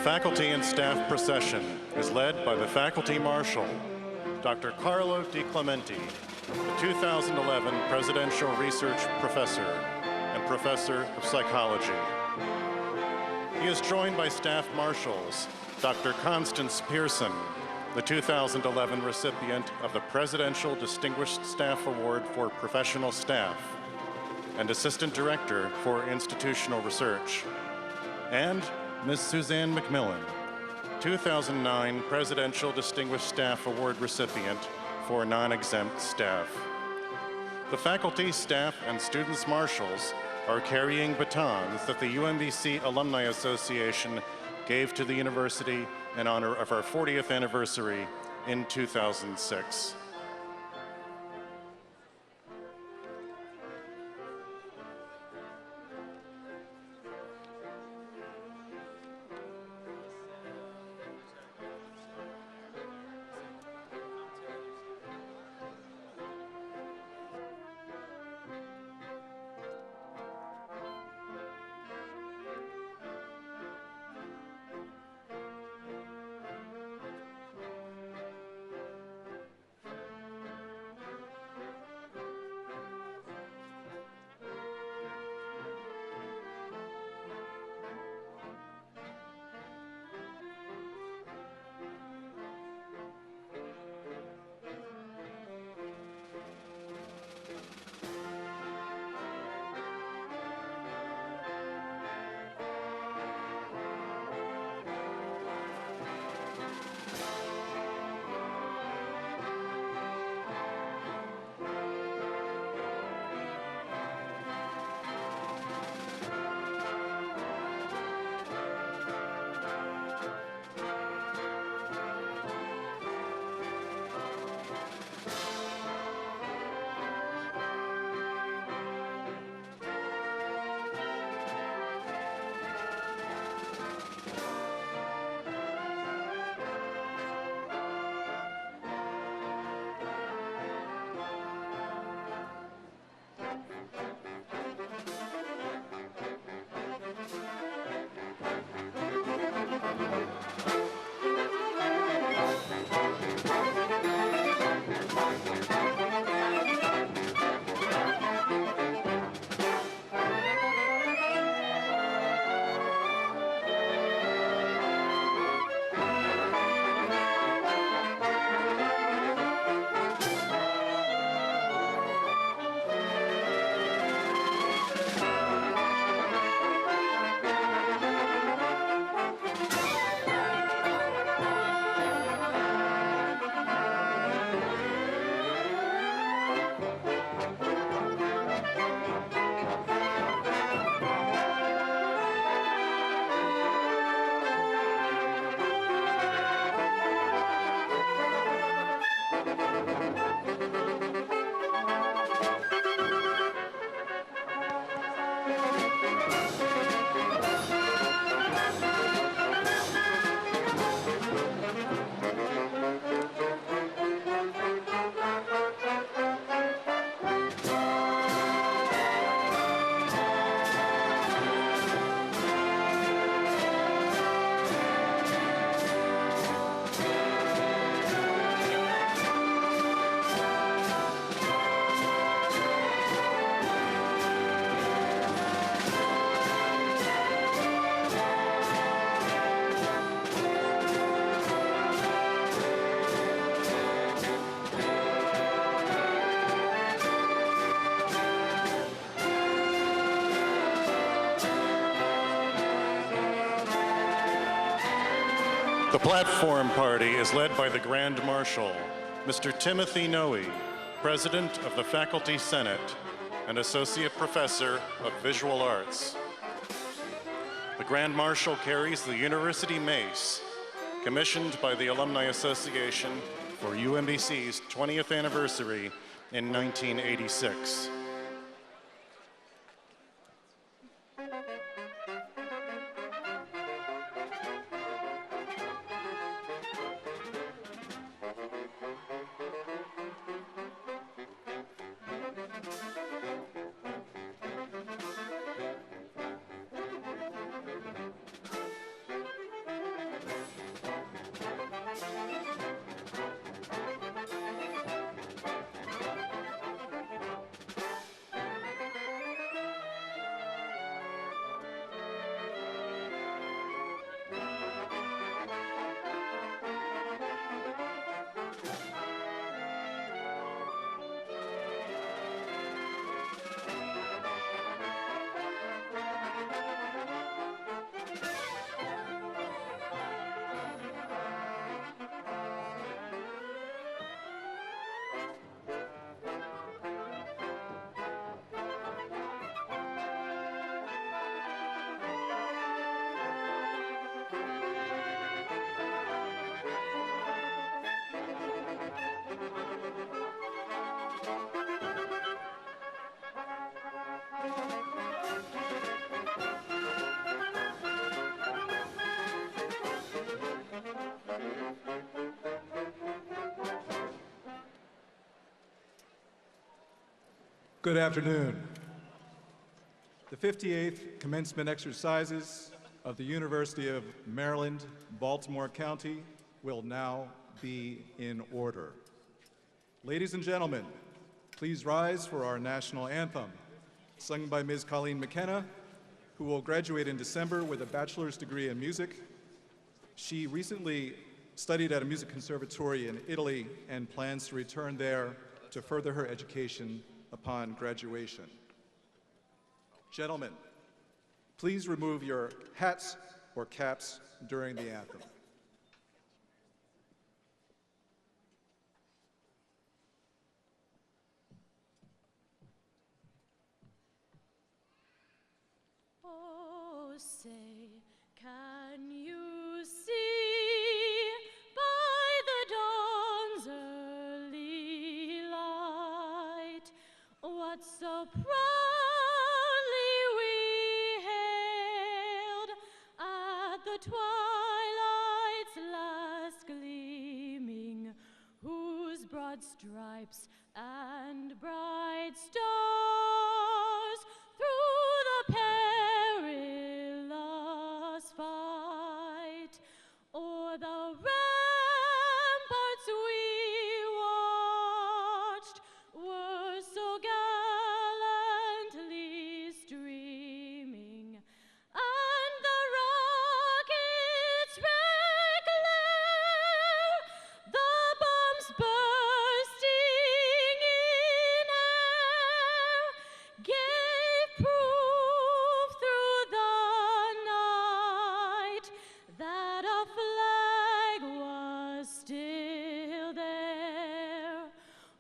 faculty and staff procession is led by the Faculty Marshal, Dr. Carlo Di Clementi, the 2011 Presidential Research Professor and Professor of Psychology. He is joined by Staff Marshals, Dr. Constance Pearson, the 2011 recipient of the Presidential Distinguished Staff Award for Professional Staff and Assistant Director for Institutional Research, and Ms. Suzanne McMillan, 2009 Presidential Distinguished Staff Award recipient for non-exempt staff. The faculty, staff, and students marshals are carrying batons that the UMBC Alumni Association gave to the university in honor of our 40th anniversary in 2006. The platform party is led by the Grand Marshal, Mr. Timothy Noe, President of the Faculty Senate and Associate Professor of Visual Arts. The Grand Marshal carries the University Mace, commissioned by the Alumni Association for UMBC's 20th anniversary in 1986. Good afternoon. The 58th commencement exercises of the University of Maryland, Baltimore County will now be in order. Ladies and gentlemen, please rise for our national anthem, sung by Ms. Colleen McKenna, who will graduate in December with a bachelor's degree in music. She recently studied at a music conservatory in Italy and plans to return there to further her education upon graduation. Gentlemen, please remove your hats or caps during the anthem. Oh, say, can you see by the dawn's early light what so proudly we hailed at the twilight's last gleaming, whose broad stripes and bright stars through the perilous fight o'er the ramparts we watched were so gallantly streaming, and the rocket's red glare, the bombs bursting in air, gave proof through the night that a flag was still there.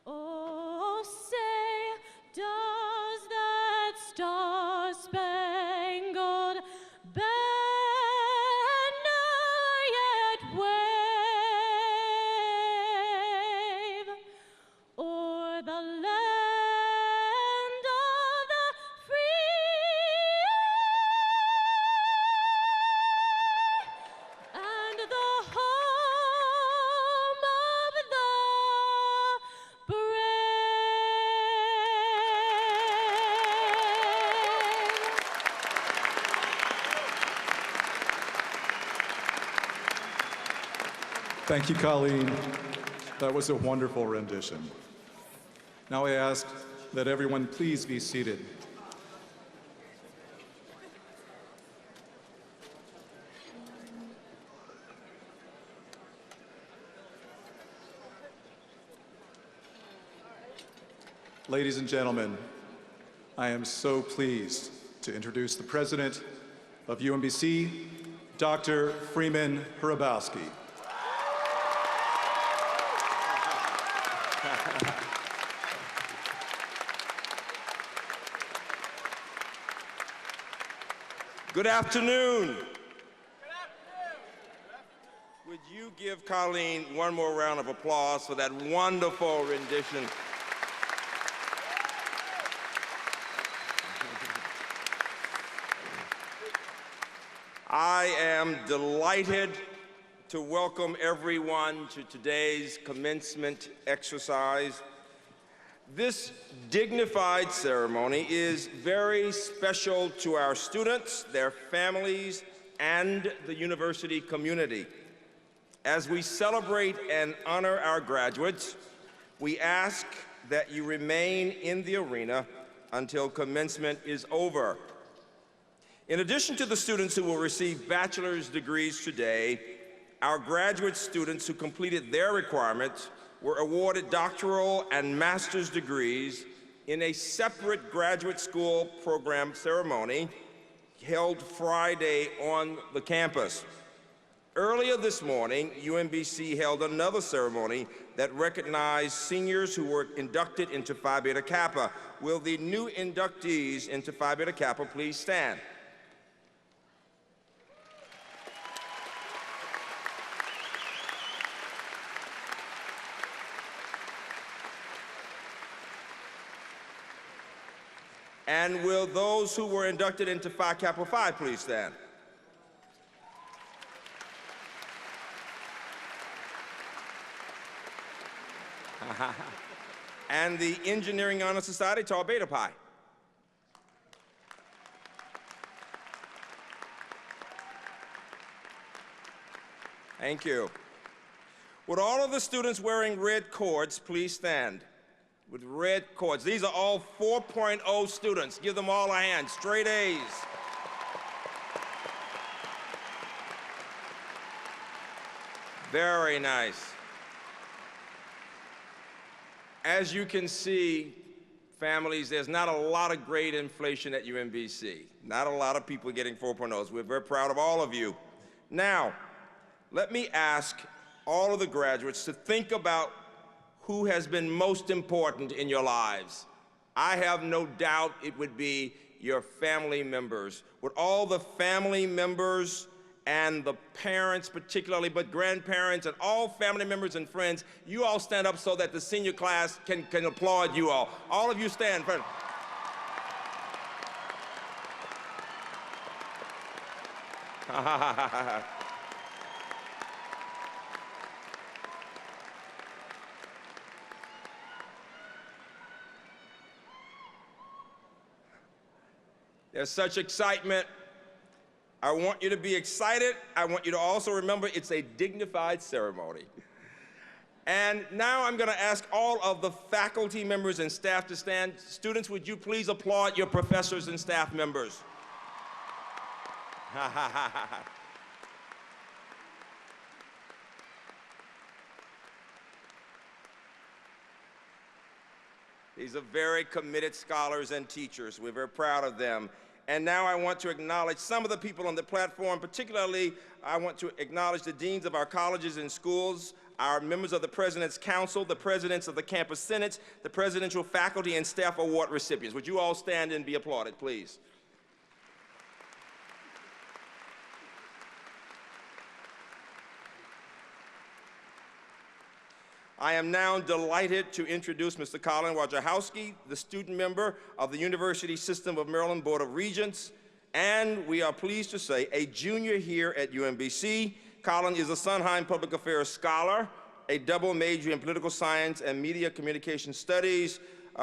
Oh, say, does that star-spangled banner yet wave o'er the land of the free and the home of the brave? Thank you, Colleen. That was a wonderful rendition. Now I ask that everyone please be seated. Ladies and gentlemen, I am so pleased to introduce the president of UMBC, Dr. Freeman Hrabowski. Good afternoon. Would you give Colleen one more round of applause for that wonderful rendition? I am delighted to welcome everyone to today's commencement exercise. This dignified ceremony is very special to our students, their families, and the university community. As we celebrate and honor our graduates, we ask that you remain in the arena until commencement is over. In addition to the students who will receive bachelor's degrees today, our graduate students who completed their requirements were awarded doctoral and master's degrees in a separate graduate school program ceremony held Friday on the campus. Earlier this morning, UMBC held another ceremony that recognized seniors who were inducted into Phi Beta Kappa. Will the new inductees into Phi Beta Kappa please stand? And will those who were inducted into Phi Kappa Phi please stand? and the Engineering Honor Society, Tau Beta Pi. Thank you. Would all of the students wearing red cords please stand? With red cords. These are all 4.0 students. Give them all a hand. Straight A's. Very nice. As you can see, families, there's not a lot of grade inflation at UMBC. Not a lot of people getting 4.0s. We're very proud of all of you. Now, let me ask all of the graduates to think about who has been most important in your lives. I have no doubt it would be your family members. Would all the family members and the parents particularly, but grandparents and all family members and friends, you all stand up so that the senior class can applaud you all. All of you stand. There's such excitement. I want you to be excited. I want you to also remember it's a dignified ceremony. And now I'm going to ask all of the faculty members and staff to stand. Students, would you please applaud your professors and staff members? These are very committed scholars and teachers. We're very proud of them. And now I want to acknowledge some of the people on the platform. Particularly, I want to acknowledge the deans of our colleges and schools, our members of the President's Council, the presidents of the campus senates, the Presidential Faculty and Staff Award recipients. Would you all stand and be applauded, please? I am now delighted to introduce Mr. Colin Wojciechowski, the student member of the University System of Maryland Board of Regents, and we are pleased to say a junior here at UMBC. Colin is a Sondheim Public Affairs Scholar, a double major in political science and media communication studies.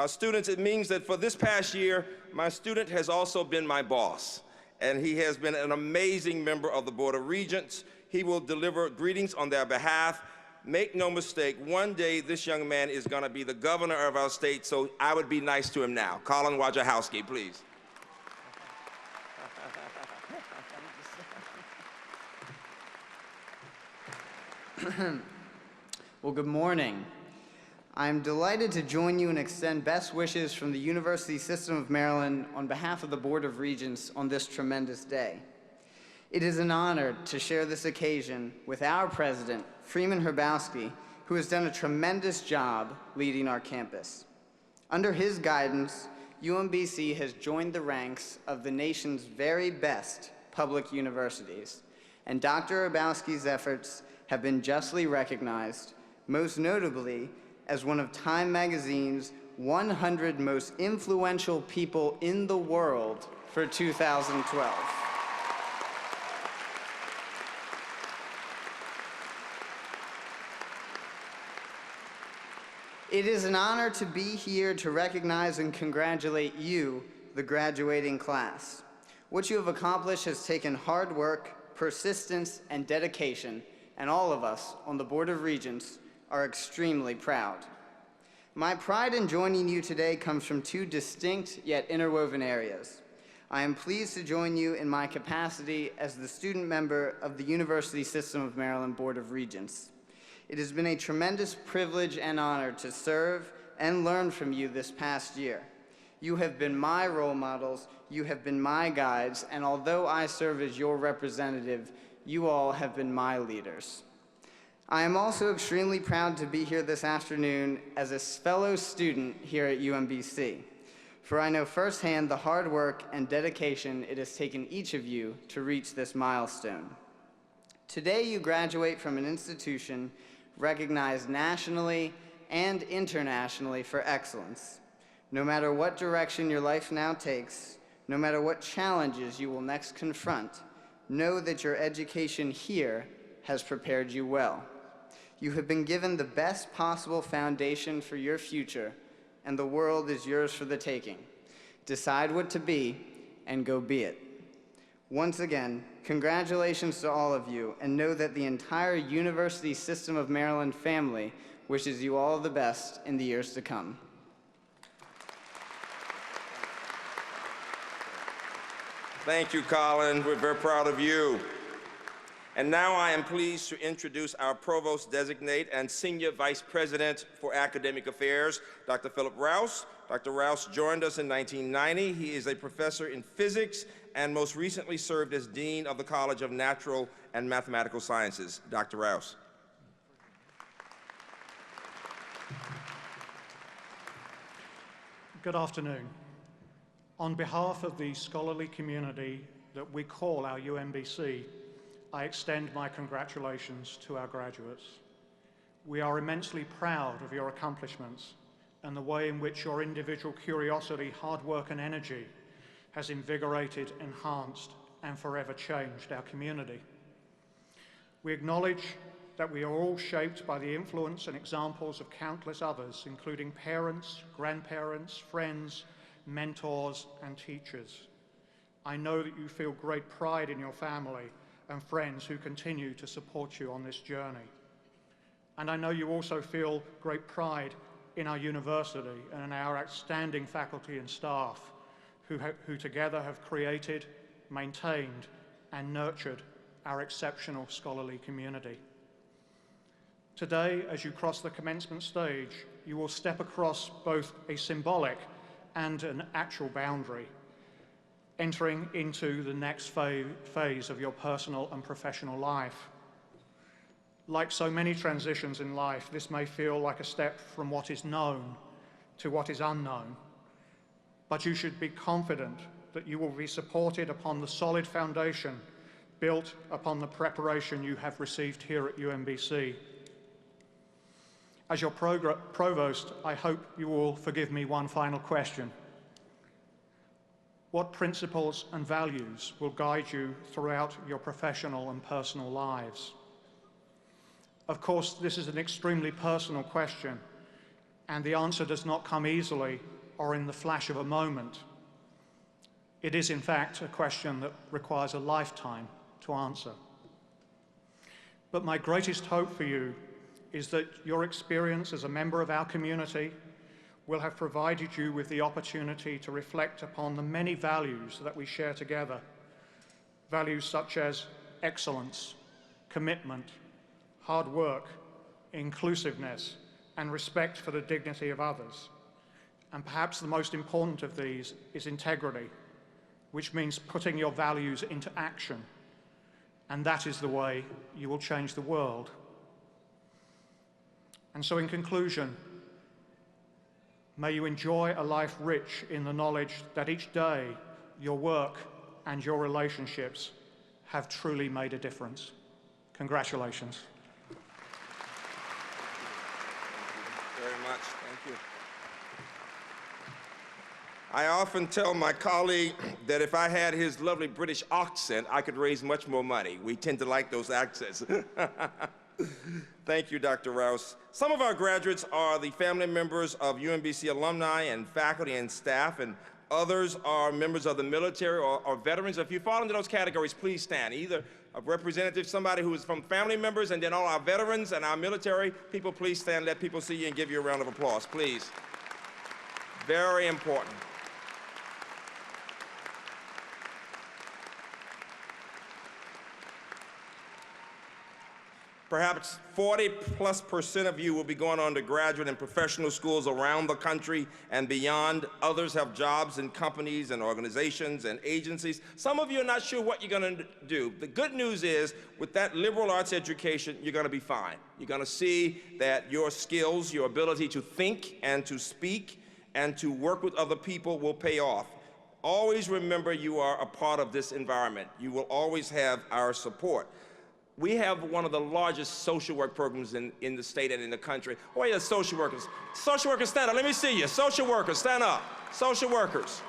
Students, it means that for this past year, my student has also been my boss, and he has been an amazing member of the Board of Regents. He will deliver greetings on their behalf. Make no mistake, one day this young man is going to be the governor of our state, so I would be nice to him now. Colin Wojciechowski, please. Well, good morning. I'm delighted to join you and extend best wishes from the University System of Maryland on behalf of the Board of Regents on this tremendous day. It is an honor to share this occasion with our president, Freeman Hrabowski, who has done a tremendous job leading our campus. Under his guidance, UMBC has joined the ranks of the nation's very best public universities, and Dr. Hrabowski's efforts have been justly recognized, most notably as one of Time Magazine's 100 most influential people in the world for 2012. It is an honor to be here to recognize and congratulate you, the graduating class. What you have accomplished has taken hard work, persistence, and dedication, and all of us on the Board of Regents are extremely proud. My pride in joining you today comes from two distinct yet interwoven areas. I am pleased to join you in my capacity as the student member of the University System of Maryland Board of Regents. It has been a tremendous privilege and honor to serve and learn from you this past year. You have been my role models, you have been my guides, and although I serve as your representative, you all have been my leaders. I am also extremely proud to be here this afternoon as a fellow student here at UMBC, for I know firsthand the hard work and dedication it has taken each of you to reach this milestone. Today you graduate from an institution recognized nationally and internationally for excellence. No matter what direction your life now takes, no matter what challenges you will next confront, know that your education here has prepared you well. You have been given the best possible foundation for your future and the world is yours for the taking. Decide what to be, and go be it. Once again, congratulations to all of you, and know that the entire University System of Maryland family wishes you all the best in the years to come. Thank you, Colin. We're very proud of you. And now I am pleased to introduce our Provost Designate and Senior Vice President for Academic Affairs, Dr. Philip Rouse. Dr. Rouse joined us in 1990. He is a professor in physics and most recently served as Dean of the College of Natural and Mathematical Sciences. Dr. Rouse. Good afternoon. On behalf of the scholarly community that we call our UMBC, I extend my congratulations to our graduates. We are immensely proud of your accomplishments and the way in which your individual curiosity, hard work, and energy has invigorated, enhanced, and forever changed our community. We acknowledge that we are all shaped by the influence and examples of countless others, including parents, grandparents, friends, mentors, and teachers. I know that you feel great pride in your family and friends who continue to support you on this journey. And I know you also feel great pride in our university and in our outstanding faculty and staff who together have created, maintained, and nurtured our exceptional scholarly community. Today, as you cross the commencement stage, you will step across both a symbolic and an actual boundary, entering into the next phase of your personal and professional life. Like so many transitions in life, this may feel like a step from what is known to what is unknown, but you should be confident that you will be supported upon the solid foundation built upon the preparation you have received here at UMBC. As your provost, I hope you will forgive me one final question. What principles and values will guide you throughout your professional and personal lives? Of course, this is an extremely personal question, and the answer does not come easily or in the flash of a moment. It is, in fact, a question that requires a lifetime to answer. But my greatest hope for you is that your experience as a member of our community will have provided you with the opportunity to reflect upon the many values that we share together. Values such as excellence, commitment, hard work, inclusiveness, and respect for the dignity of others. And perhaps the most important of these is integrity, which means putting your values into action. And that is the way you will change the world. And so in conclusion, may you enjoy a life rich in the knowledge that each day your work and your relationships have truly made a difference. Congratulations. Very much. Thank you. I often tell my colleague that if I had his lovely British accent, I could raise much more money. We tend to like those accents. Thank you, Dr. Rouse. Some of our graduates are the family members of UMBC alumni and faculty and staff, and others are members of the military or veterans. If you fall into those categories, please stand. Either a representative, somebody who is from family members, and then all our veterans and our military people, please stand, let people see you and give you a round of applause, please. Very important. Perhaps 40+% of you will be going on to graduate and professional schools around the country and beyond. Others have jobs in companies and organizations and agencies. Some of you are not sure what you're going to do. The good news is, with that liberal arts education, you're going to be fine. You're going to see that your skills, your ability to think and to speak and to work with other people will pay off. Always remember you are a part of this environment. You will always have our support. We have one of the largest social work programs in the state and in the country. Where are social workers? Social workers, stand up. Let me see you. Social workers, stand up. Social workers.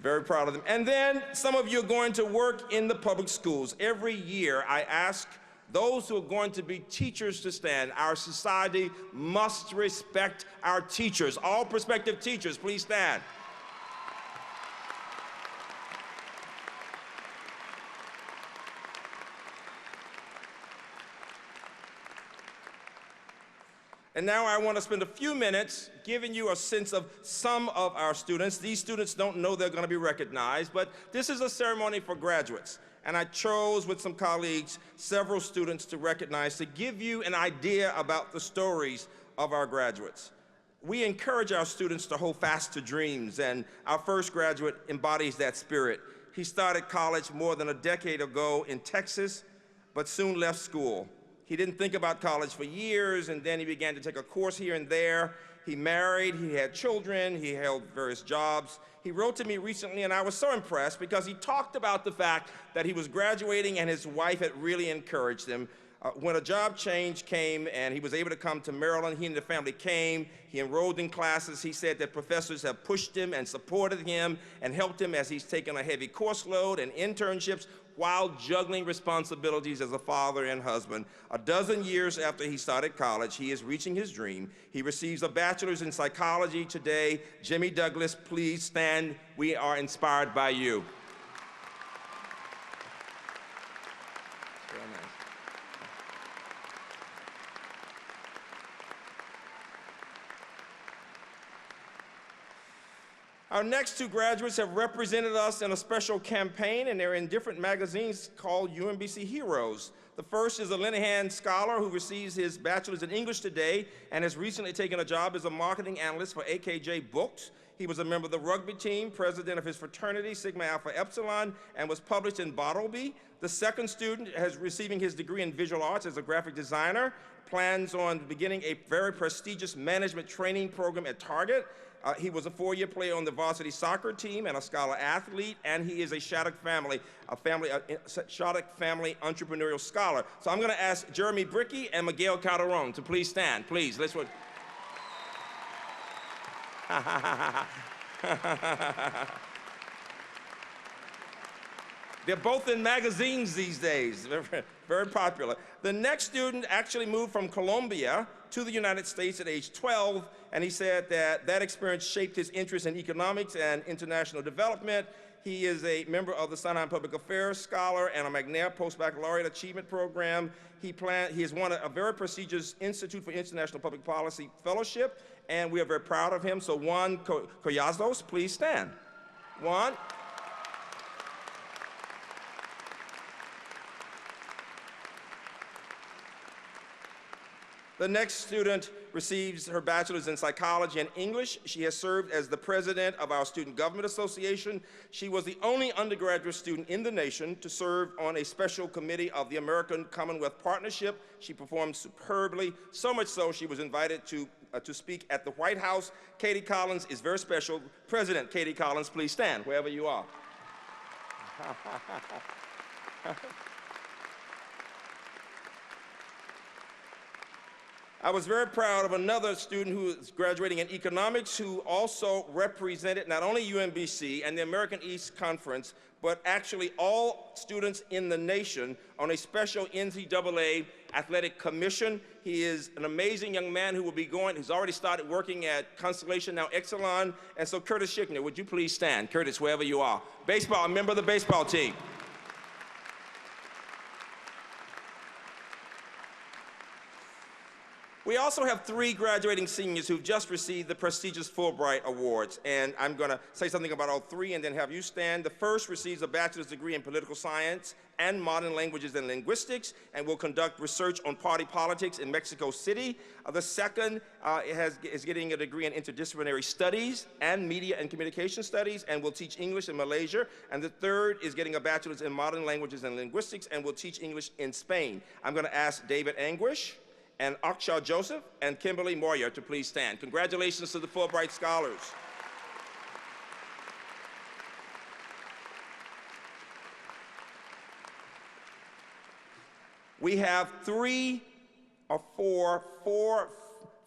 Very proud of them. And then some of you are going to work in the public schools. Every year I ask Those who are going to be teachers to stand. Our society must respect our teachers. All prospective teachers, please stand. And now I want to spend a few minutes giving you a sense of some of our students. These students don't know they're going to be recognized, but this is a ceremony for graduates. And I chose, with some colleagues, several students to recognize to give you an idea about the stories of our graduates. We encourage our students to hold fast to dreams, and our first graduate embodies that spirit. He started college more than a decade ago in Texas, but soon left school. He didn't think about college for years, and then he began to take a course here and there. He married, he had children, he held various jobs. He wrote to me recently, and I was so impressed because he talked about the fact that he was graduating and his wife had really encouraged him. When a job change came and he was able to come to Maryland, he and the family came. He enrolled in classes. He said that professors have pushed him and supported him and helped him as he's taken a heavy course load and internships while juggling responsibilities as a father and husband. A dozen years after he started college, he is reaching his dream. He receives a bachelor's in psychology today. Jimmy Douglas, please stand. We are inspired by you. Our next two graduates have represented us in a special campaign, and they're in different magazines called UMBC Heroes. The first is a Linehan scholar who receives his bachelor's in English today and has recently taken a job as a marketing analyst for AKJ Books. He was a member of the rugby team, president of his fraternity, Sigma Alpha Epsilon, and was published in Bartleby. The second student is receiving his degree in visual arts as a graphic designer, plans on beginning a very prestigious management training program at Target. He was a 4-year player on the varsity soccer team and a scholar athlete, and he is a Shattuck family entrepreneurial scholar. So I'm going to ask Jeremy Bricky and Miguel Calderon to please stand. Please, let's work. They're both in magazines these days. They're very popular. The next student actually moved from Colombia to the United States at age 12, and he said that that experience shaped his interest in economics and international development. He is a member of the Sondheim Public Affairs Scholar and a McNair Post-Baccalaureate Achievement Program. He has won a very prestigious Institute for International Public Policy Fellowship, and we are very proud of him. So Juan Collazos, please stand. Juan. The next student receives her bachelor's in psychology and English. She has served as the president of our Student Government Association. She was the only undergraduate student in the nation to serve on a special committee of the American Commonwealth Partnership. She performed superbly, so much so she was invited to speak at the White House. Katie Collins is very special. President Katie Collins, please stand wherever you are. I was very proud of another student who is graduating in economics who also represented not only UMBC and the American East Conference, but actually all students in the nation on a special NCAA athletic commission. He is an amazing young man who will be he's already started working at Constellation, now Exelon. And so Curtis Schickner, would you please stand? Curtis, wherever you are. Baseball, a member of the baseball team. We also have 3 graduating seniors who've just received the prestigious Fulbright Awards, and I'm going to say something about all 3 and then have you stand. The first receives a bachelor's degree in political science and modern languages and linguistics, and will conduct research on party politics in Mexico City. The second is getting a degree in interdisciplinary studies and media and communication studies, and will teach English in Malaysia. And the third is getting a bachelor's in modern languages and linguistics, and will teach English in Spain. I'm going to ask David Anguish and Akshaw Joseph and Kimberly Moyer to please stand. Congratulations to the Fulbright Scholars. We have 3 or 4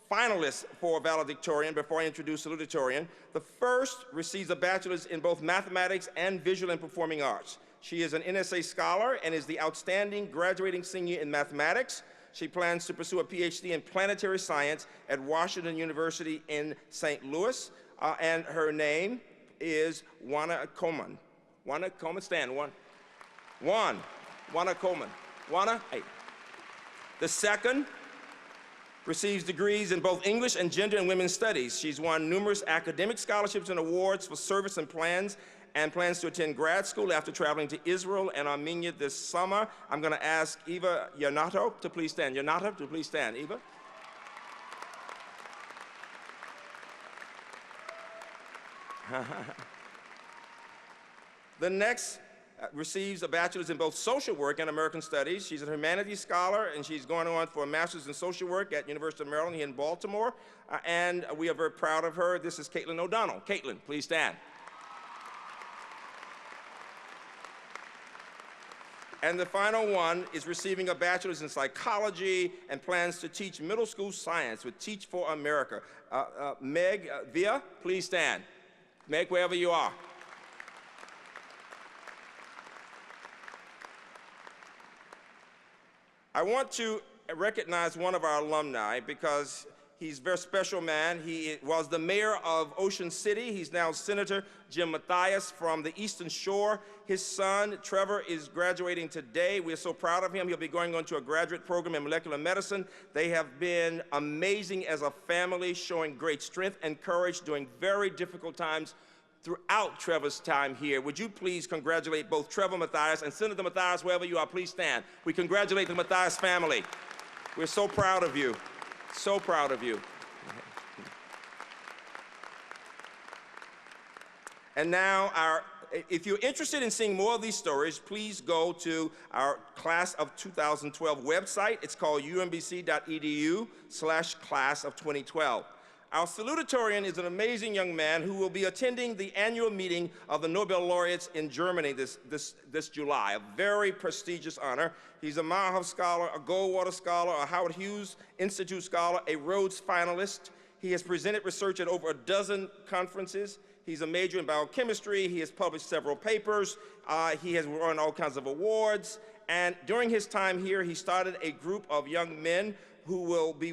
finalists for valedictorian before I introduce salutatorian. The first receives a bachelor's in both mathematics and visual and performing arts. She is an NSA scholar and is the outstanding graduating senior in mathematics. She plans to pursue a PhD in planetary science at Washington University in St. Louis, and her name is Wana Coleman. Wana Coleman, stand. Wana Coleman. Wana, hey. The second receives degrees in both English and gender and women's studies. She's won numerous academic scholarships and awards for service and plans to attend grad school after traveling to Israel and Armenia this summer. I'm going to ask Eva Yanato to please stand. Yanato, to please stand. Eva. The next receives a bachelor's in both social work and American studies. She's a humanities scholar, and she's going on for a master's in social work at University of Maryland here in Baltimore, and we are very proud of her. This is Caitlin O'Donnell. Caitlin, please stand. And the final one is receiving a bachelor's in psychology and plans to teach middle school science with Teach for America. Meg Via, please stand. Meg, wherever you are. I want to recognize one of our alumni because he's a very special man. He was the mayor of Ocean City. He's now Senator Jim Mathias from the Eastern Shore. His son, Trevor, is graduating today. We're so proud of him. He'll be going on to a graduate program in molecular medicine. They have been amazing as a family, showing great strength and courage during very difficult times throughout Trevor's time here. Would you please congratulate both Trevor Mathias and Senator Mathias, wherever you are, please stand. We congratulate the Mathias family. We're so proud of you. So proud of you. And now, if you're interested in seeing more of these stories, please go to our Class of 2012 website. It's called umbc.edu/class of 2012. Our salutatorian is an amazing young man who will be attending the annual meeting of the Nobel laureates in Germany this July, a very prestigious honor. He's a Mauhof Scholar, a Goldwater Scholar, a Howard Hughes Institute Scholar, a Rhodes finalist. He has presented research at over a dozen conferences. He's a major in biochemistry. He has published several papers. He has won all kinds of awards. And during his time here, he started a group of young men who will be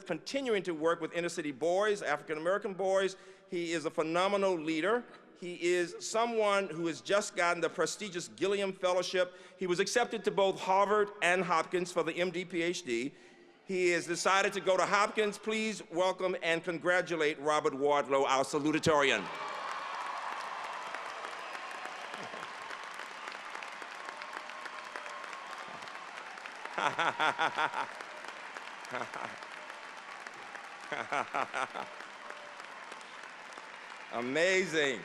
continuing to work with inner city boys, African-American boys. He is a phenomenal leader. He is someone who has just gotten the prestigious Gilliam Fellowship. He was accepted to both Harvard and Hopkins for the MD, PhD. He has decided to go to Hopkins. Please welcome and congratulate Robert Wardlow, our salutatorian. Amazing.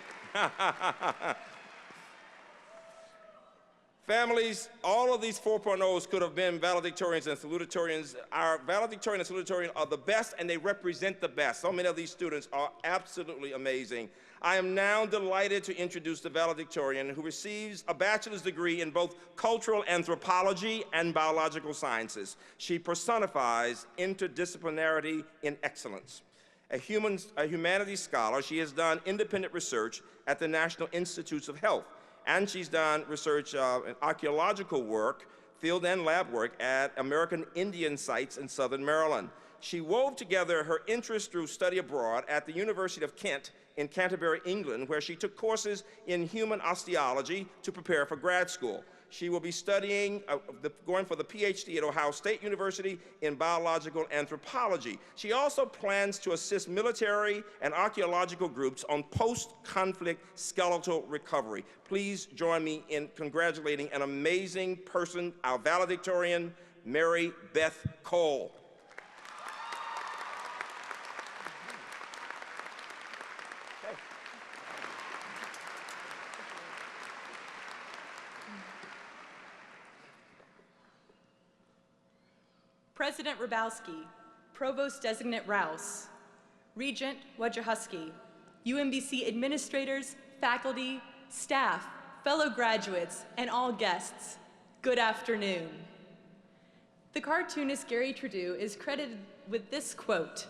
Families, all of these 4.0s could have been valedictorians and salutatorians. Our valedictorian and salutatorian are the best, and they represent the best. So many of these students are absolutely amazing. I am now delighted to introduce the valedictorian, who receives a bachelor's degree in both cultural anthropology and biological sciences. She personifies interdisciplinarity in excellence. A humanities scholar, she has done independent research at the National Institutes of Health, and she's done research in archaeological work, field and lab work at American Indian sites in Southern Maryland. She wove together her interest through study abroad at the University of Kent in Canterbury, England, where she took courses in human osteology to prepare for grad school. She will be studying, going for the PhD at Ohio State University in biological anthropology. She also plans to assist military and archaeological groups on post-conflict skeletal recovery. Please join me in congratulating an amazing person, our valedictorian, Mary Beth Cole. President Rabowski, Provost-Designate Rouse, Regent Wojciechowski, UMBC administrators, faculty, staff, fellow graduates, and all guests, good afternoon. The cartoonist Gary Trudeau is credited with this quote: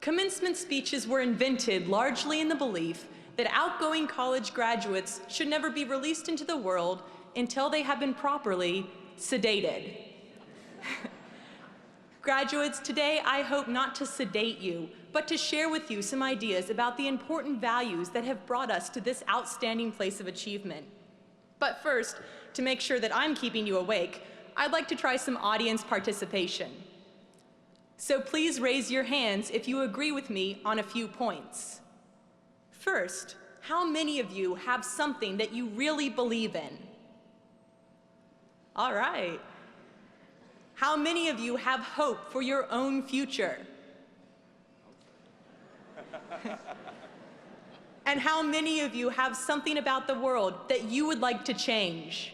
"Commencement speeches were invented largely in the belief that outgoing college graduates should never be released into the world until they have been properly sedated. Graduates, today I hope not to sedate you, but to share with you some ideas about the important values that have brought us to this outstanding place of achievement. But first, to make sure that I'm keeping you awake, I'd like to try some audience participation. So please raise your hands if you agree with me on a few points. First, how many of you have something that you really believe in? All right. How many of you have hope for your own future? And how many of you have something about the world that you would like to change?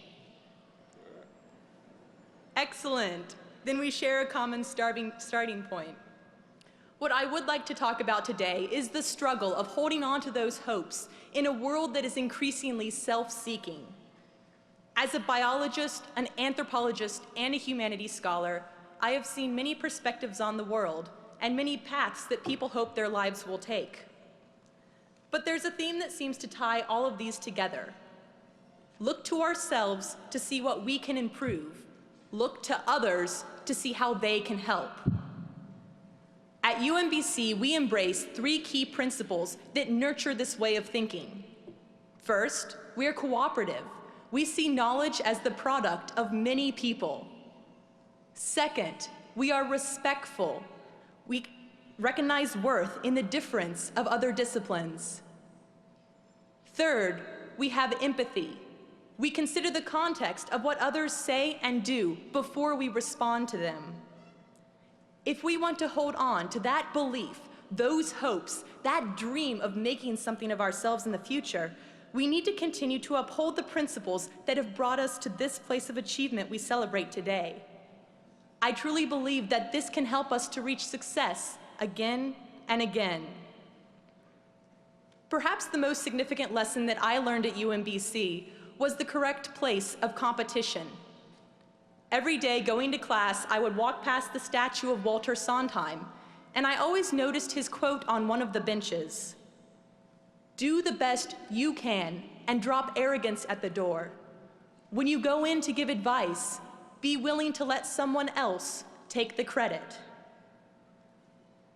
Excellent. Then we share a common starting point. What I would like to talk about today is the struggle of holding on to those hopes in a world that is increasingly self-seeking. As a biologist, an anthropologist, and a humanities scholar, I have seen many perspectives on the world and many paths that people hope their lives will take. But there's a theme that seems to tie all of these together. Look to ourselves to see what we can improve. Look to others to see how they can help. At UMBC, we embrace 3 key principles that nurture this way of thinking. First, we are cooperative. We see knowledge as the product of many people. Second, we are respectful. We recognize worth in the difference of other disciplines. Third, we have empathy. We consider the context of what others say and do before we respond to them. If we want to hold on to that belief, those hopes, that dream of making something of ourselves in the future, we need to continue to uphold the principles that have brought us to this place of achievement we celebrate today. I truly believe that this can help us to reach success again and again. Perhaps the most significant lesson that I learned at UMBC was the correct place of competition. Every day going to class, I would walk past the statue of Walter Sondheim, and I always noticed his quote on one of the benches. Do the best you can and drop arrogance at the door. When you go in to give advice, be willing to let someone else take the credit.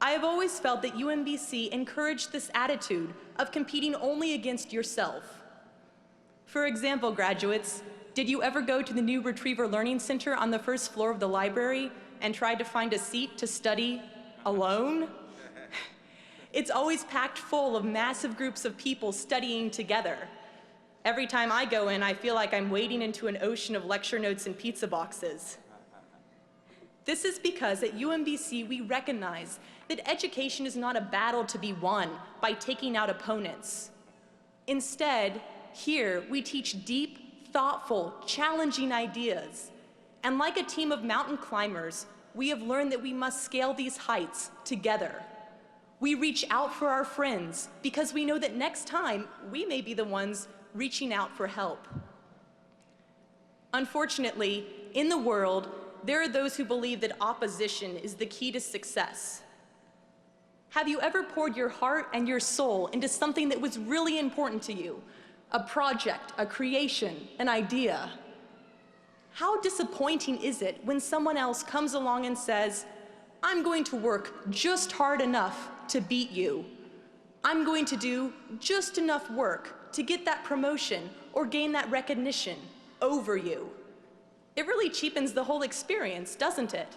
I have always felt that UMBC encouraged this attitude of competing only against yourself. For example, graduates, did you ever go to the new Retriever Learning Center on the first floor of the library and try to find a seat to study alone? It's always packed full of massive groups of people studying together. Every time I go in, I feel like I'm wading into an ocean of lecture notes and pizza boxes. This is because at UMBC we recognize that education is not a battle to be won by taking out opponents. Instead, here we teach deep, thoughtful, challenging ideas. And like a team of mountain climbers, we have learned that we must scale these heights together. We reach out for our friends because we know that next time we may be the ones reaching out for help. Unfortunately, in the world, there are those who believe that opposition is the key to success. Have you ever poured your heart and your soul into something that was really important to you? A project, a creation, an idea. How disappointing is it when someone else comes along and says, I'm going to work just hard enough to beat you. I'm going to do just enough work to get that promotion or gain that recognition over you. It really cheapens the whole experience, doesn't it?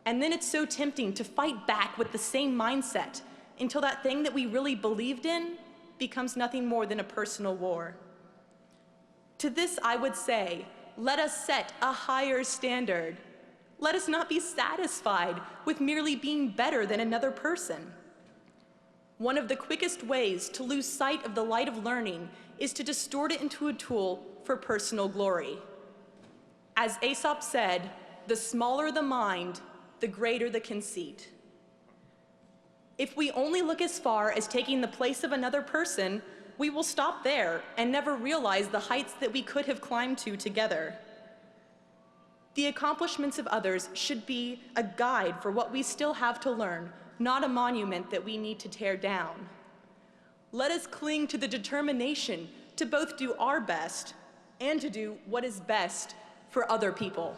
And then it's so tempting to fight back with the same mindset until that thing that we really believed in becomes nothing more than a personal war. To this, I would say, let us set a higher standard. Let us not be satisfied with merely being better than another person. One of the quickest ways to lose sight of the light of learning is to distort it into a tool for personal glory. As Aesop said, the smaller the mind, the greater the conceit. If we only look as far as taking the place of another person, we will stop there and never realize the heights that we could have climbed to together. The accomplishments of others should be a guide for what we still have to learn, not a monument that we need to tear down. Let us cling to the determination to both do our best and to do what is best for other people.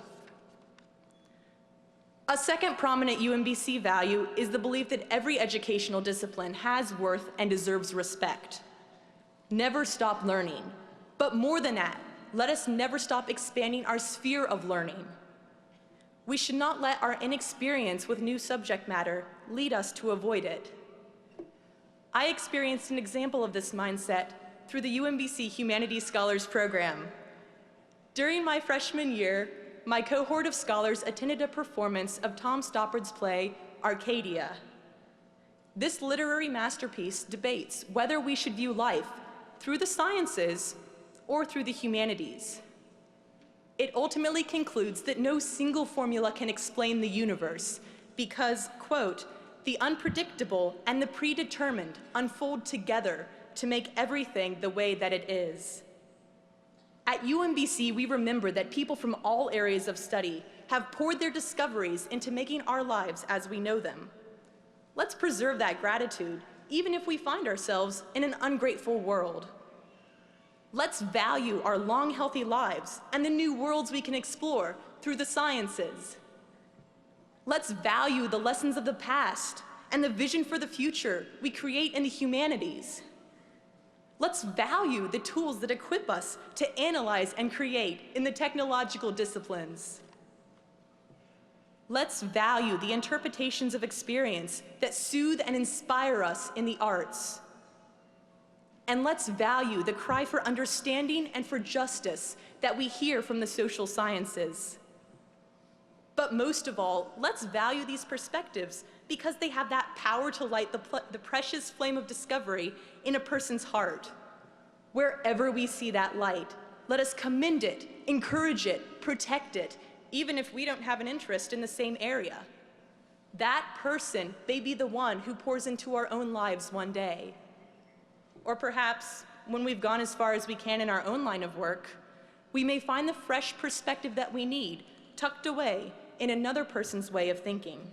A second prominent UMBC value is the belief that every educational discipline has worth and deserves respect. Never stop learning, but more than that, let us never stop expanding our sphere of learning. We should not let our inexperience with new subject matter lead us to avoid it. I experienced an example of this mindset through the UMBC Humanities Scholars Program. During my freshman year, my cohort of scholars attended a performance of Tom Stoppard's play, Arcadia. This literary masterpiece debates whether we should view life through the sciences or through the humanities. It ultimately concludes that no single formula can explain the universe because, quote, the unpredictable and the predetermined unfold together to make everything the way that it is. At UMBC, we remember that people from all areas of study have poured their discoveries into making our lives as we know them. Let's preserve that gratitude, even if we find ourselves in an ungrateful world. Let's value our long, healthy lives and the new worlds we can explore through the sciences. Let's value the lessons of the past and the vision for the future we create in the humanities. Let's value the tools that equip us to analyze and create in the technological disciplines. Let's value the interpretations of experience that soothe and inspire us in the arts. And let's value the cry for understanding and for justice that we hear from the social sciences. But most of all, let's value these perspectives because they have that power to light the precious flame of discovery in a person's heart. Wherever we see that light, let us commend it, encourage it, protect it, even if we don't have an interest in the same area. That person may be the one who pours into our own lives one day. Or perhaps, when we've gone as far as we can in our own line of work, we may find the fresh perspective that we need tucked away in another person's way of thinking.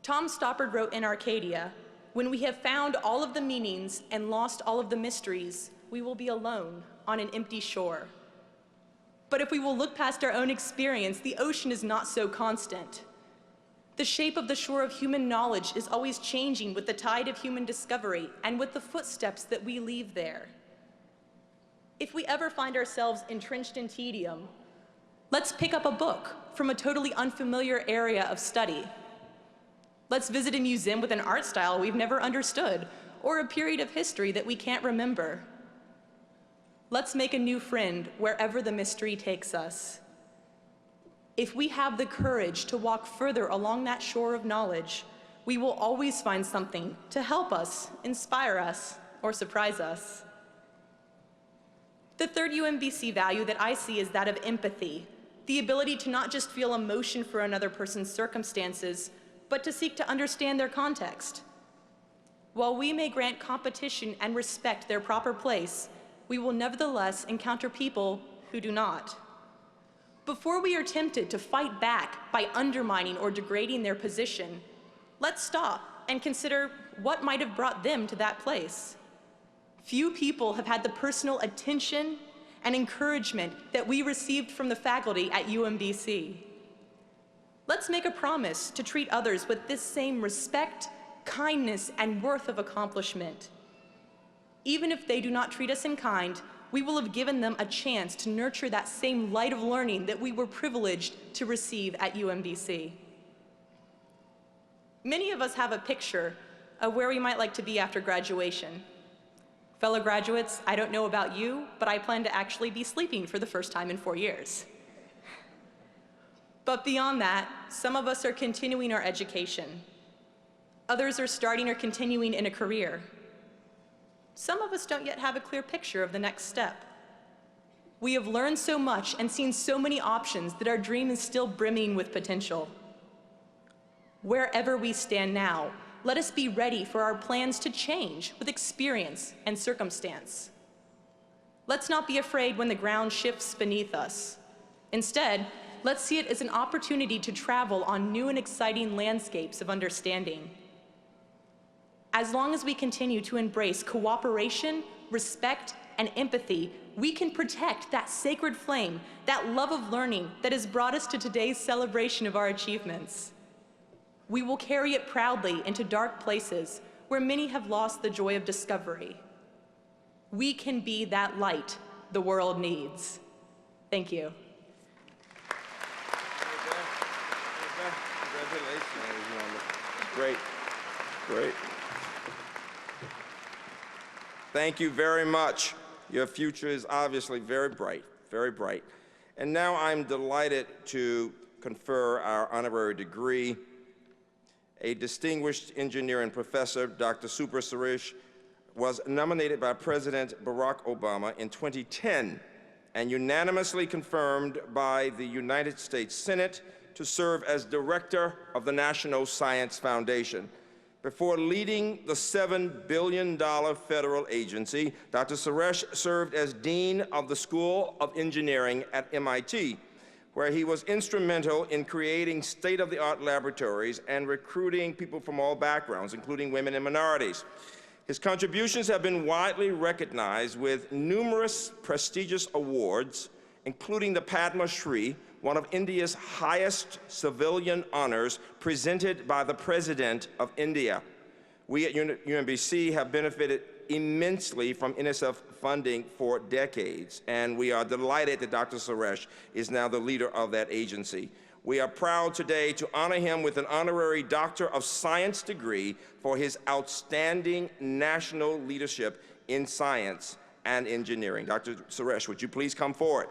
Tom Stoppard wrote in Arcadia, "When we have found all of the meanings and lost all of the mysteries, we will be alone on an empty shore." But if we will look past our own experience, the ocean is not so constant. The shape of the shore of human knowledge is always changing with the tide of human discovery and with the footsteps that we leave there. If we ever find ourselves entrenched in tedium, let's pick up a book from a totally unfamiliar area of study. Let's visit a museum with an art style we've never understood, or a period of history that we can't remember. Let's make a new friend wherever the mystery takes us. If we have the courage to walk further along that shore of knowledge, we will always find something to help us, inspire us, or surprise us. The third UMBC value that I see is that of empathy, the ability to not just feel emotion for another person's circumstances, but to seek to understand their context. While we may grant competition and respect their proper place, we will nevertheless encounter people who do not. Before we are tempted to fight back by undermining or degrading their position, let's stop and consider what might have brought them to that place. Few people have had the personal attention and encouragement that we received from the faculty at UMBC. Let's make a promise to treat others with this same respect, kindness, and worth of accomplishment. Even if they do not treat us in kind, we will have given them a chance to nurture that same light of learning that we were privileged to receive at UMBC. Many of us have a picture of where we might like to be after graduation. Fellow graduates, I don't know about you, but I plan to actually be sleeping for the first time in 4 years. But beyond that, some of us are continuing our education. Others are starting or continuing in a career. Some of us don't yet have a clear picture of the next step. We have learned so much and seen so many options that our dream is still brimming with potential. Wherever we stand now, let us be ready for our plans to change with experience and circumstance. Let's not be afraid when the ground shifts beneath us. Instead, let's see it as an opportunity to travel on new and exciting landscapes of understanding. As long as we continue to embrace cooperation, respect, and empathy, we can protect that sacred flame, that love of learning that has brought us to today's celebration of our achievements. We will carry it proudly into dark places where many have lost the joy of discovery. We can be that light the world needs. Thank you. Congratulations. Great, great. Thank you very much. Your future is obviously very bright, very bright. And now I'm delighted to confer our honorary degree. A distinguished engineer and professor, Dr. Subra Suresh, was nominated by President Barack Obama in 2010 and unanimously confirmed by the United States Senate to serve as director of the National Science Foundation. Before leading the $7 billion federal agency, Dr. Suresh served as dean of the School of Engineering at MIT, where he was instrumental in creating state-of-the-art laboratories and recruiting people from all backgrounds, including women and minorities. His contributions have been widely recognized with numerous prestigious awards, including the Padma Shri, one of India's highest civilian honors presented by the President of India. We at UMBC have benefited immensely from NSF funding for decades, and we are delighted that Dr. Suresh is now the leader of that agency. We are proud today to honor him with an honorary Doctor of Science degree for his outstanding national leadership in science and engineering. Dr. Suresh, would you please come forward?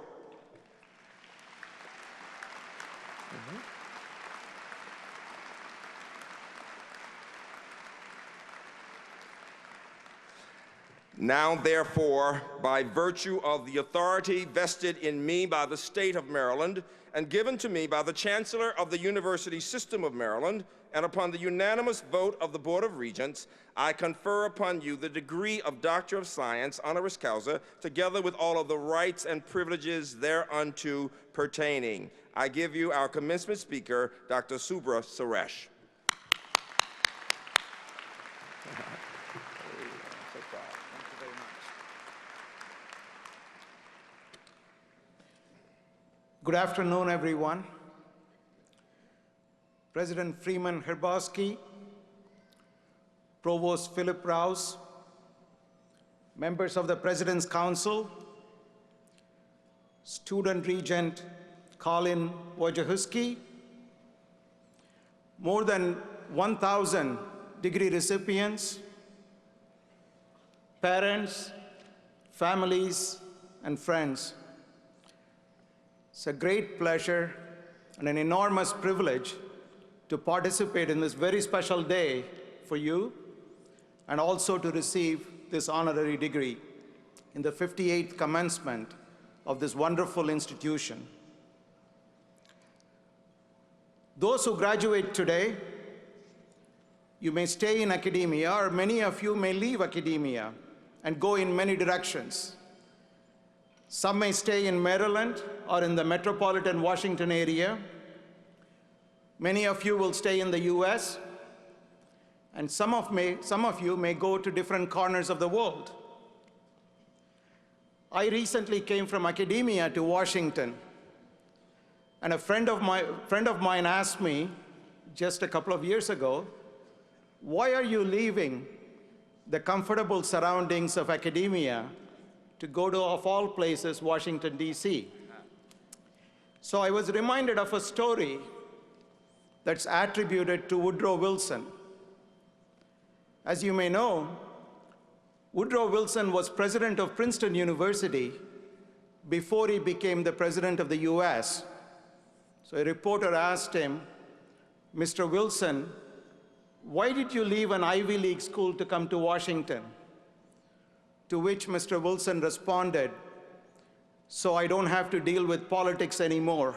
Now, therefore, by virtue of the authority vested in me by the state of Maryland and given to me by the Chancellor of the University System of Maryland, and upon the unanimous vote of the Board of Regents, I confer upon you the degree of Doctor of Science, honoris causa, together with all of the rights and privileges thereunto pertaining. I give you our commencement speaker, Dr. Subra Suresh. Good afternoon, everyone. President Freeman Herbowski, Provost Philip Rouse, members of the President's Council, Student Regent Colin Wojciechowski, more than 1,000 degree recipients, parents, families, and friends. It's a great pleasure and an enormous privilege to participate in this very special day for you and also to receive this honorary degree in the 58th commencement of this wonderful institution. Those who graduate today, you may stay in academia, or many of you may leave academia and go in many directions. Some may stay in Maryland or in the metropolitan Washington area. Many of you will stay in the US, and some of you may go to different corners of the world. I recently came from academia to Washington, and a friend of mine asked me just a couple of years ago, why are you leaving the comfortable surroundings of academia to go to, of all places, Washington, D.C.? So I was reminded of a story that's attributed to Woodrow Wilson. As you may know, Woodrow Wilson was president of Princeton University before he became the president of the US. So a reporter asked him, Mr. Wilson, why did you leave an Ivy League school to come to Washington? To which Mr. Wilson responded, so I don't have to deal with politics anymore.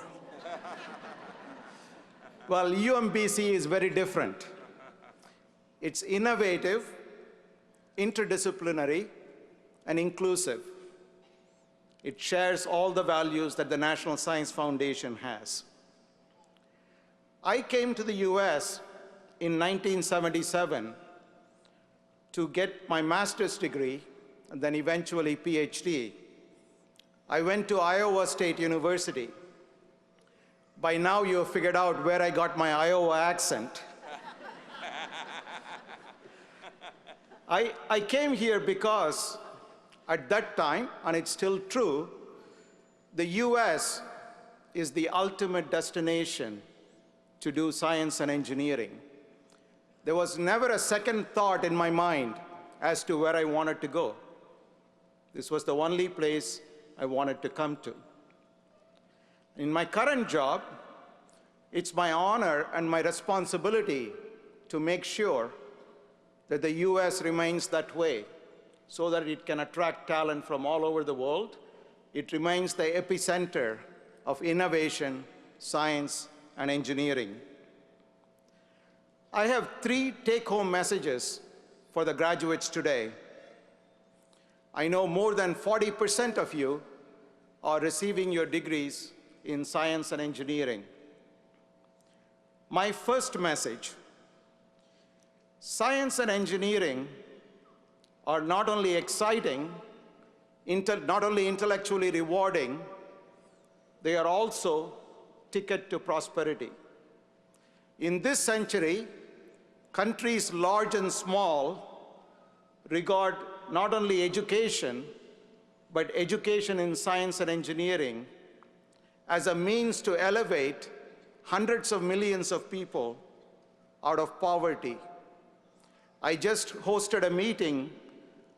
Well, UMBC is very different. It's innovative, interdisciplinary, and inclusive. It shares all the values that the National Science Foundation has. I came to the US in 1977 to get my master's degree and then eventually PhD. I went to Iowa State University. By now you have figured out where I got my Iowa accent. I came here because at that time, and it's still true, the US is the ultimate destination to do science and engineering. There was never a second thought in my mind as to where I wanted to go. This was the only place I wanted to come to. In my current job, it's my honor and my responsibility to make sure that the US remains that way so that it can attract talent from all over the world. It remains the epicenter of innovation, science, and engineering. I have 3 take-home messages for the graduates today. I know more than 40% of you are receiving your degrees in science and engineering. My first message: science and engineering are not only exciting, not only intellectually rewarding, they are also ticket to prosperity. In this century, countries large and small regard not only education, but education in science and engineering as a means to elevate hundreds of millions of people out of poverty. I just hosted a meeting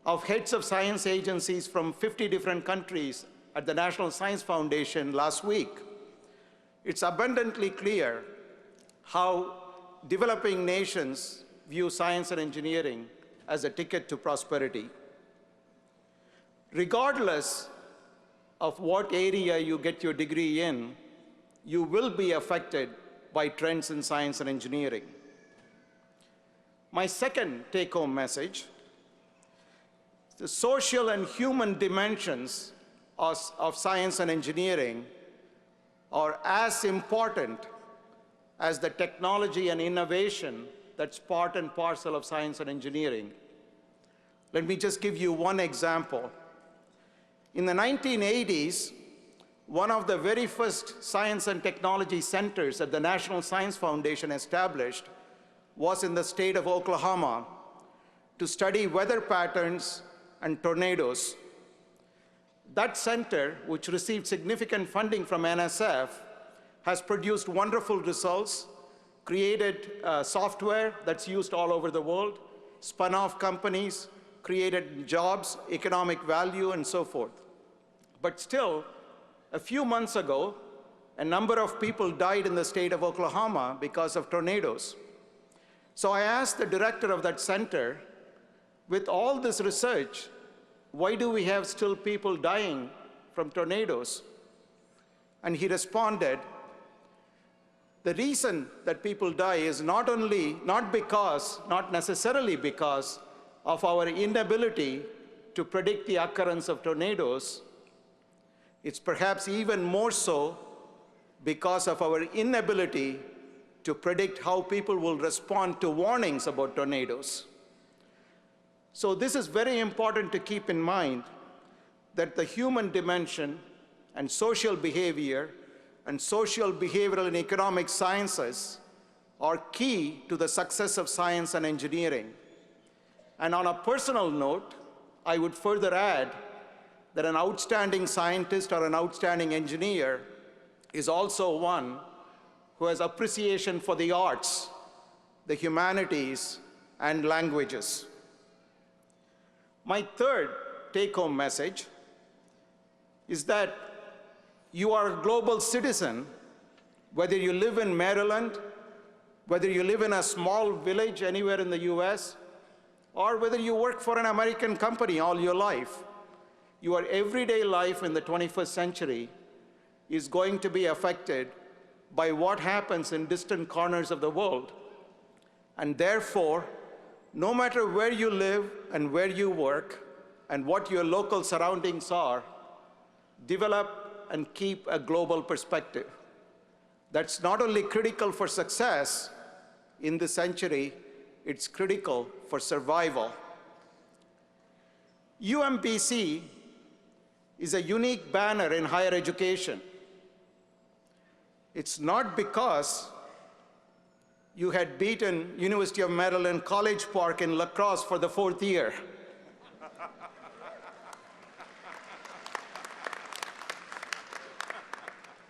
of heads of science agencies from 50 different countries at the National Science Foundation last week. It's abundantly clear how developing nations view science and engineering as a ticket to prosperity. Regardless of what area you get your degree in, you will be affected by trends in science and engineering. My second take-home message: the social and human dimensions of science and engineering are as important as the technology and innovation that's part and parcel of science and engineering. Let me just give you one example. In the 1980s, one of the very first science and technology centers that the National Science Foundation established was in the state of Oklahoma to study weather patterns and tornadoes. That center, which received significant funding from NSF, has produced wonderful results, created software that's used all over the world, spun off companies, created jobs, economic value, and so forth. But still, a few months ago, a number of people died in the state of Oklahoma because of tornadoes. So I asked the director of that center, with all this research, why do we have still people dying from tornadoes? And he responded, the reason that people die is not necessarily because of our inability to predict the occurrence of tornadoes. It's perhaps even more so because of our inability to predict how people will respond to warnings about tornadoes. So this is very important to keep in mind, that the human dimension and social behavior and social, behavioral, and economic sciences are key to the success of science and engineering. And on a personal note, I would further add that an outstanding scientist or an outstanding engineer is also one who has appreciation for the arts, the humanities, and languages. My third take-home message is that you are a global citizen, whether you live in Maryland, whether you live in a small village anywhere in the US, or whether you work for an American company all your life. Your everyday life in the 21st century is going to be affected by what happens in distant corners of the world. And therefore, no matter where you live and where you work and what your local surroundings are, develop and keep a global perspective. That's not only critical for success in this century, it's critical for survival UMBC is a unique banner in higher education. It's not because you had beaten University of Maryland College Park in lacrosse for the 4th year.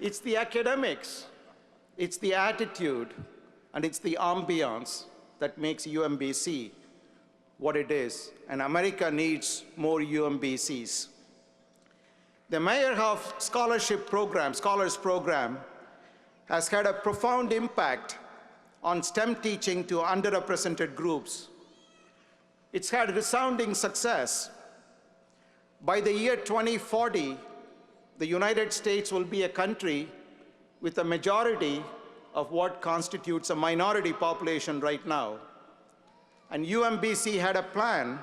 It's the academics, it's the attitude, and it's the ambiance that makes UMBC what it is, and America needs more UMBCs. The Meyerhoff Scholarship Program, Scholars Program, has had a profound impact on STEM teaching to underrepresented groups. It's had resounding success. By the year 2040, the United States will be a country with a majority of what constitutes a minority population right now. And UMBC had a plan,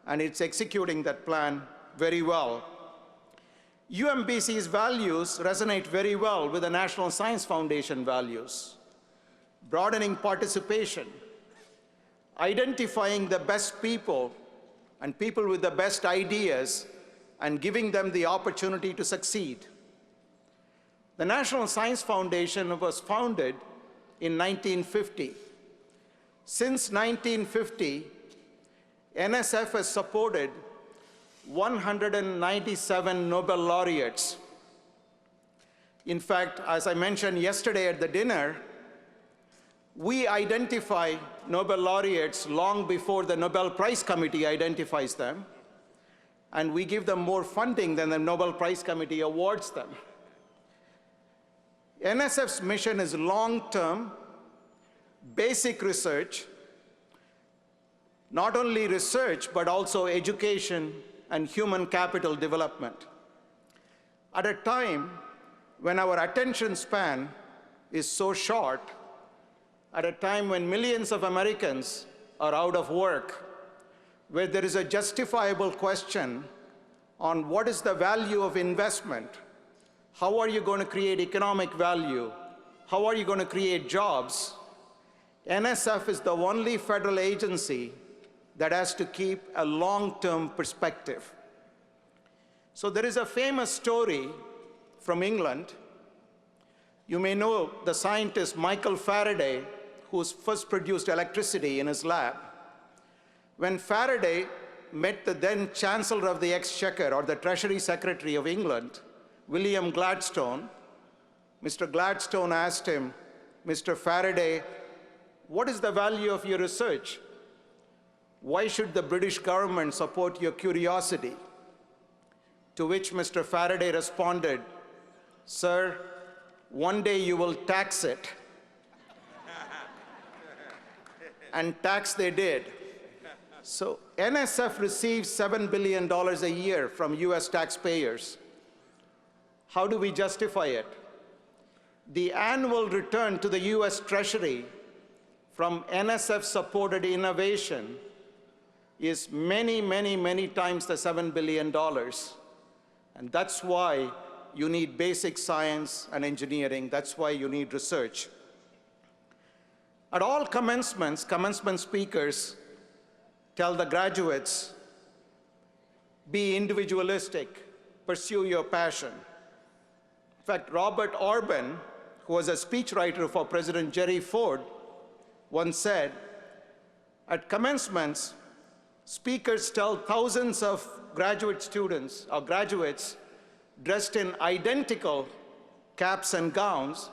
and it's executing that plan very well. UMBC's values resonate very well with the National Science Foundation values. Broadening participation, identifying the best people and people with the best ideas and giving them the opportunity to succeed. The National Science Foundation was founded in 1950. Since 1950, NSF has supported 197 Nobel laureates. In fact, as I mentioned yesterday at the dinner, we identify Nobel laureates long before the Nobel Prize Committee identifies them, and we give them more funding than the Nobel Prize Committee awards them. NSF's mission is long-term, basic research, not only research, but also education and human capital development. At a time when our attention span is so short, at a time when millions of Americans are out of work, where there is a justifiable question on what is the value of investment, how are you going to create economic value, how are you going to create jobs, NSF is the only federal agency that has to keep a long-term perspective. So there is a famous story from England. You may know the scientist Michael Faraday, who first produced electricity in his lab. When Faraday met the then Chancellor of the Exchequer, or the Treasury Secretary of England, William Gladstone, Mr. Gladstone asked him, "Mr. Faraday, what is the value of your research? Why should the British government support your curiosity?" To which Mr. Faraday responded, "Sir, one day you will tax it." And tax they did. So NSF receives $7 billion a year from US taxpayers. How do we justify it? The annual return to the US Treasury from NSF-supported innovation is many, many, many times the $7 billion. And that's why you need basic science and engineering. That's why you need research. At all commencements, commencement speakers tell the graduates, be individualistic, pursue your passion. In fact, Robert Orban, who was a speechwriter for President Jerry Ford, once said, at commencements, speakers tell thousands of graduate students or graduates dressed in identical caps and gowns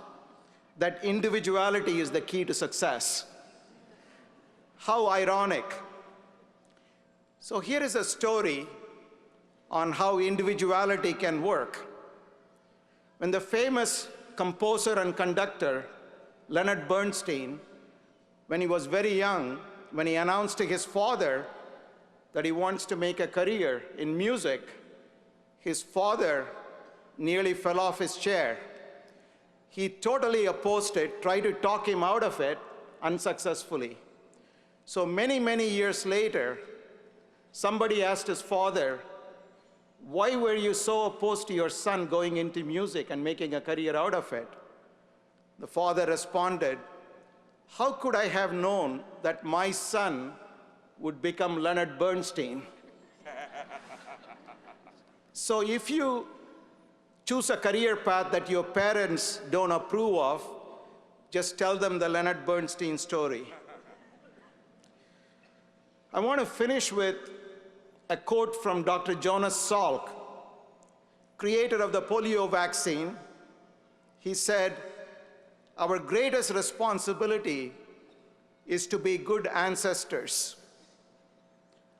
that individuality is the key to success. How ironic. So here is a story on how individuality can work. When the famous composer and conductor, Leonard Bernstein, when he was very young, when he announced to his father that he wants to make a career in music, his father nearly fell off his chair. He totally opposed it, tried to talk him out of it, unsuccessfully. So many, many years later, somebody asked his father, "Why were you so opposed to your son going into music and making a career out of it?" The father responded, "How could I have known that my son would become Leonard Bernstein?" So if you choose a career path that your parents don't approve of, just tell them the Leonard Bernstein story. I want to finish with a quote from Dr. Jonas Salk, creator of the polio vaccine. He said, "Our greatest responsibility is to be good ancestors."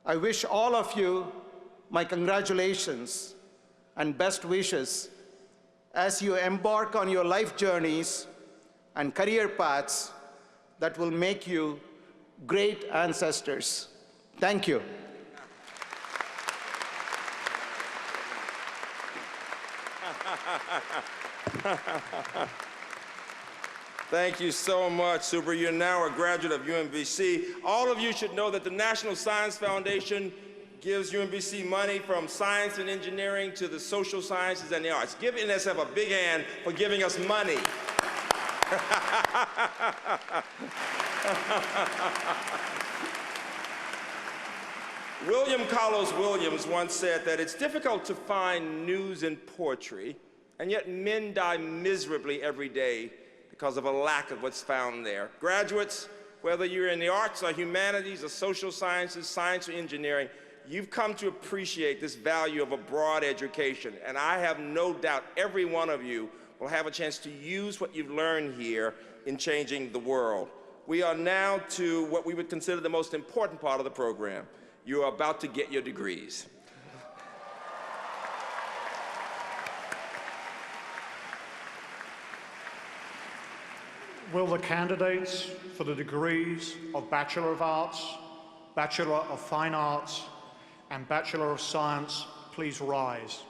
I wish all of you my congratulations and best wishes as you embark on your life journeys and career paths that will make you great ancestors. Thank you. Thank you so much, Super. You're now a graduate of UMBC. All of you should know that the National Science Foundation gives UMBC money from science and engineering to the social sciences and the arts. Give NSF a big hand for giving us money. William Carlos Williams once said that it's difficult to find news in poetry, and yet men die miserably every day because of a lack of what's found there. Graduates, whether you're in the arts or humanities or social sciences, science or engineering, you've come to appreciate this value of a broad education, and I have no doubt every one of you will have a chance to use what you've learned here in changing the world. We are now to what we would consider the most important part of the program. You are about to get your degrees. Will the candidates for the degrees of Bachelor of Arts, Bachelor of Fine Arts, and Bachelor of Science please rise?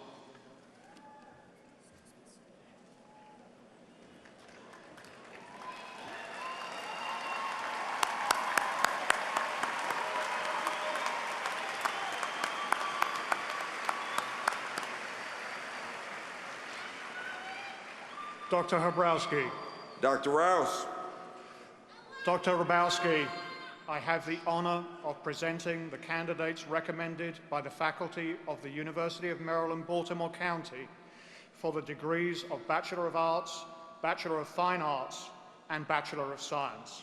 Dr. Hrabowski. Dr. Rouse. Dr. Hrabowski, I have the honor of presenting the candidates recommended by the faculty of the University of Maryland, Baltimore County for the degrees of Bachelor of Arts, Bachelor of Fine Arts, and Bachelor of Science.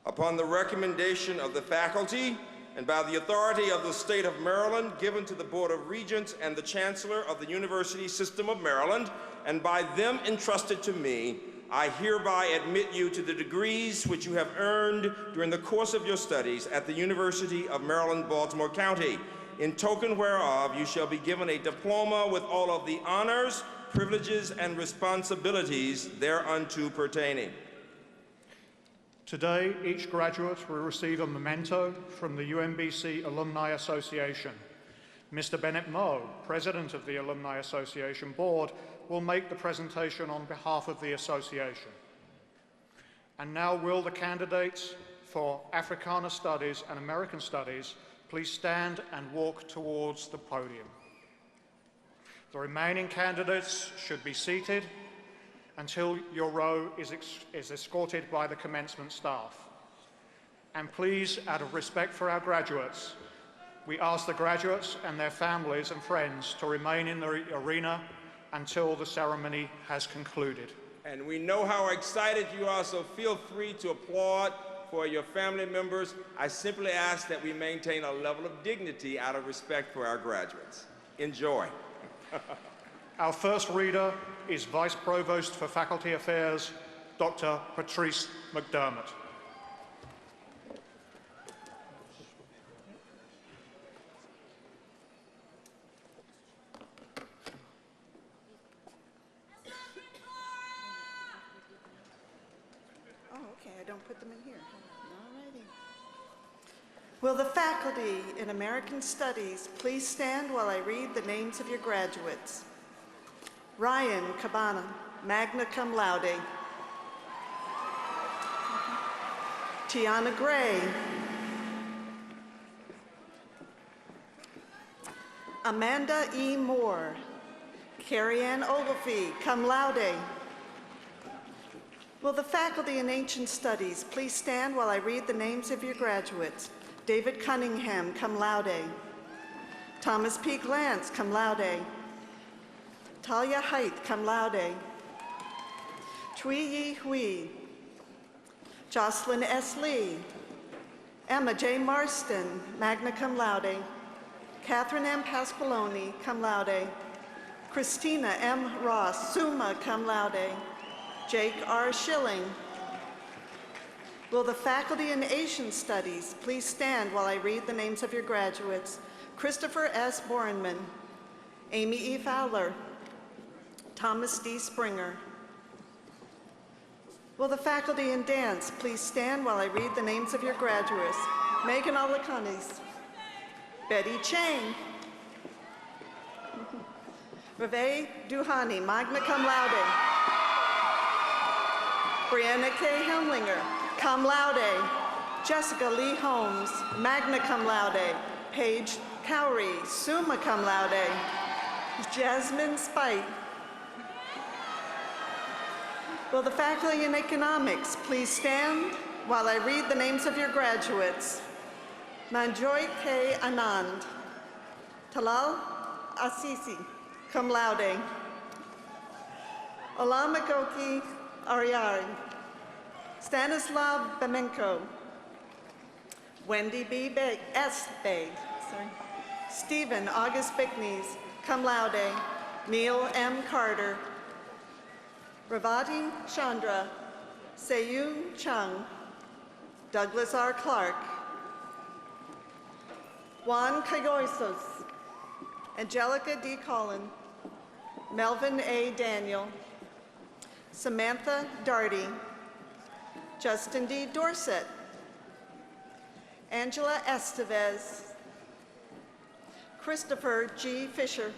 Upon the recommendation of the faculty and by the authority of the state of Maryland given to the Board of Regents and the Chancellor of the University System of Maryland, and by them entrusted to me, I hereby admit you to the degrees which you have earned during the course of your studies at the University of Maryland, Baltimore County. In token whereof, you shall be given a diploma with all of the honors, privileges, and responsibilities thereunto pertaining. Today, each graduate will receive a memento from the UMBC Alumni Association. Mr. Bennett Moe, President of the Alumni Association Board, will make the presentation on behalf of the association. And now will the candidates for Africana Studies and American Studies please stand and walk towards the podium. The remaining candidates should be seated until your row is escorted by the commencement staff. And please, out of respect for our graduates, we ask the graduates and their families and friends to remain in the arena until the ceremony has concluded. And we know how excited you are, so feel free to applaud for your family members. I simply ask that we maintain a level of dignity out of respect for our graduates. Enjoy. Our first reader is Vice Provost for Faculty Affairs, Dr. Patrice McDermott. Don't put them in here. All righty. Will the faculty in American Studies please stand while I read the names of your graduates? Ryan Cabana, magna cum laude. Tiana Gray. Amanda E. Moore. Carrie Ann Ogilvie, cum laude. Will the faculty in Ancient Studies please stand while I read the names of your graduates? David Cunningham, cum laude. Thomas P. Glantz, cum laude. Talia Haidt, cum laude. Tui Yi Hui. Jocelyn S. Lee. Emma J. Marston, magna cum laude. Catherine M. Pasqualoni, cum laude. Christina M. Ross, summa cum laude. Jake R. Schilling. Will the faculty in Asian Studies please stand while I read the names of your graduates? Christopher S. Borenman, Amy E. Fowler, Thomas D. Springer. Will the faculty in Dance please stand while I read the names of your graduates? Megan Olakanis, Betty Chang, Rave Duhani, magna cum laude. Brianna K. Helmlinger, cum laude. Jessica Lee Holmes, magna cum laude. Paige Cowrie, summa cum laude. Jasmine Spite. Will the faculty in Economics please stand while I read the names of your graduates? Manjoy K. Anand. Talal Assisi, cum laude. Olamagoki Ariari. Stanislav Bemenko. Wendy B. S. Beg. Stephen August Bickneys, cum laude. Neil M. Carter. Ravati Chandra. Seyun Chung. Douglas R. Clark. Juan Cayoisos. Angelica D. Collin. Melvin A. Daniel. Samantha Darty. Justin D. Dorset. Angela Estevez. Christopher G. Fisher.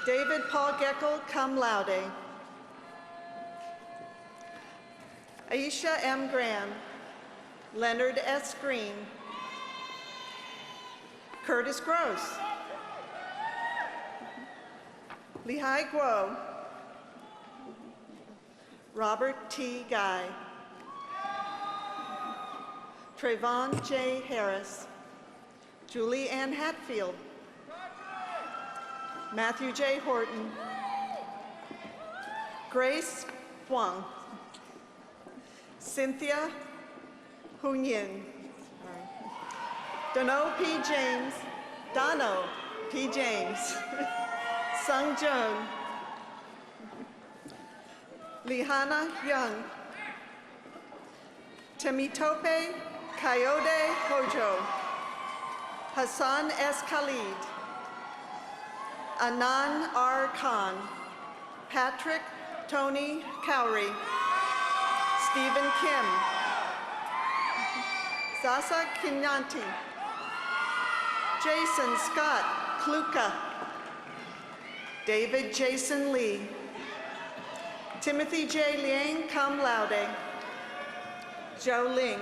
David Paul Geckel, cum laude. Aisha M. Graham. Leonard S. Green. Curtis Gross. Lehigh Guo. Robert T. Guy. Trayvon J. Harris. Julie Ann Hatfield. Matthew J. Horton. Grace Huang. Cynthia Hunyin. Dono P. James. Dono P. James. Sung Joan. Lihana Young. Temitope Coyote Hojo. Hassan S. Khalid. Anan R. Khan. Patrick Tony Cowrie. Stephen Kim. Zasa Kinyanti. Jason Scott Kluka. David Jason Lee. Timothy J. Liang, cum laude. Zhou Ling.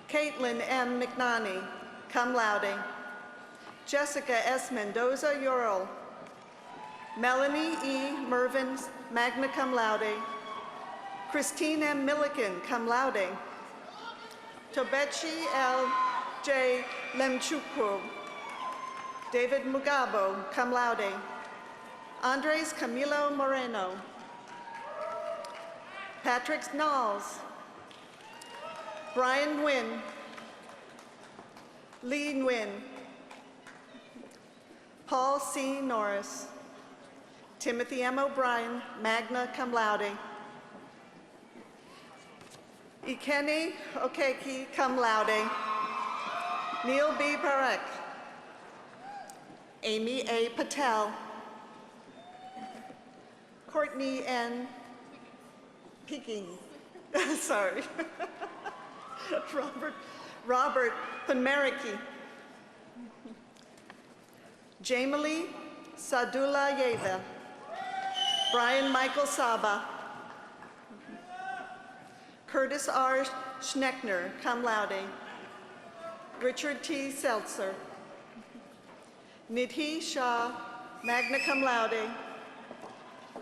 Caitlin M. McNaney, cum laude. Jessica S. Mendoza Ural. Melanie E. Mervin, magna cum laude. Christine M. Milliken, cum laude. Tobechi L. J. Lemchukwu. David Mugabo, cum laude. Andres Camilo Moreno. Patrick Knowles. Brian Nguyen. Lee Nguyen. Paul C. Norris. Timothy M. O'Brien, magna cum laude. Ikeni Okeki, cum laude. Neil B. Parekh. Amy A. Patel. Courtney N. Peking. Sorry. Robert Penmeriki. Jamily Sadula Yeva. Brian Michael Saba. Curtis R. Schneckner, cum laude. Richard T. Seltzer. Nidhi Shah, magna cum laude.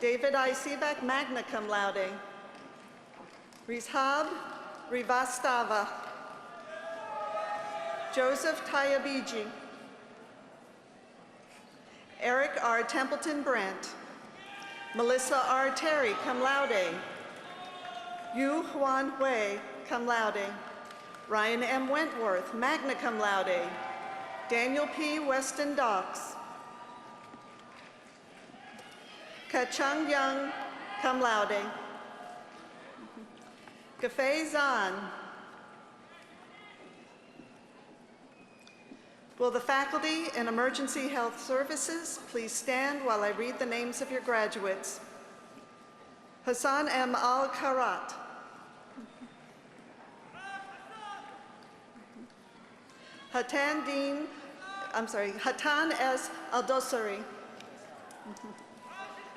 David I. Sebak, magna cum laude. Rizhab Rivastava. Joseph Tayabiji. Eric R. Templeton Brent. Melissa R. Terry, cum laude. Yu Huan Hui, cum laude. Ryan M. Wentworth, magna cum laude. Daniel P. Weston Docks. Ka-Chung Young, cum laude. Gafei Zhan. Will the faculty in Emergency Health Services please stand while I read the names of your graduates? Hassan M. Al-Karat. Hatan S. Al-Dosari.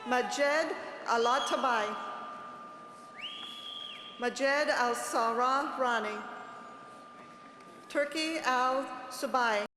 Majed Al-Tabai. Majed Al-Sarah Rani. Turki Al-Subai.